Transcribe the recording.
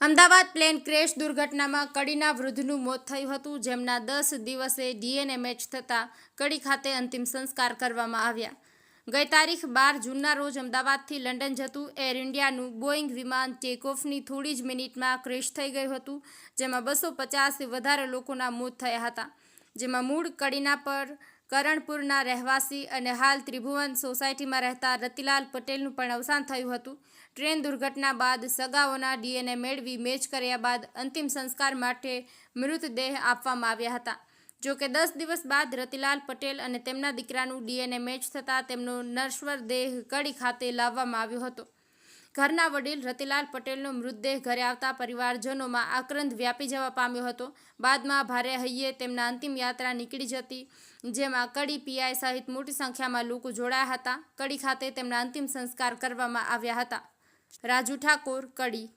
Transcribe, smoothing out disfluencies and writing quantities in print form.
Ahmedabad plane crash દુર્ઘટનામાં કડીના વૃદ્ધનું મોત થયું હતું, જેમના 10 દિવસે ડીએનએ મેચ થતાં કડી ખાતે અંતિમ સંસ્કાર કરવામાં આવ્યા. ગઈ તારીખ 12 જૂનના રોજ અમદાવાદથી લંડન જતું એર ઇન્ડિયાનું બોઇંગ વિમાન ટેકઓફની થોડી જ મિનિટમાં ક્રેશ થઈ ગયું હતું, જેમાં 250થી વધારે લોકોના મોત થયા હતા, જેમાં મૂળ કડીના પર કરણપુરના રહેવાસી અને હાલ ત્રિભુવન સોસાયટીમાં રહેતા રતિલાલ પટેલનું પણ અવસાન થયું હતું. ટ્રેન દુર્ઘટના બાદ સગાઓના ડીએનએ મેળવી મેચ કર્યા બાદ અંતિમ સંસ્કાર માટે મૃતદેહ આપવામાં આવ્યા હતા. જોકે 10 દિવસ બાદ રતિલાલ પટેલ અને તેમના દીકરાનું ડીએનએ મેચ થતાં તેમનો નશ્વર દેહ કડી ખાતે લાવવામાં આવ્યો હતો. ઘરના વડીલ રતિલાલ પટેલનો મૃતદેહ ઘરે આવતા પરિવારજનોમાં આક્રંદ વ્યાપી જવા પામ્યો હતો. બાદમાં ભારે હૈયે તેમના અંતિમ યાત્રા નીકળી જતી, જેમાં કડી પીઆઈ સહિત મોટી સંખ્યામાં લોકો જોડાયા હતા. કડી ખાતે તેમના અંતિમ સંસ્કાર કરવામાં આવ્યા હતા. રાજુ ઠાકોર, કડી.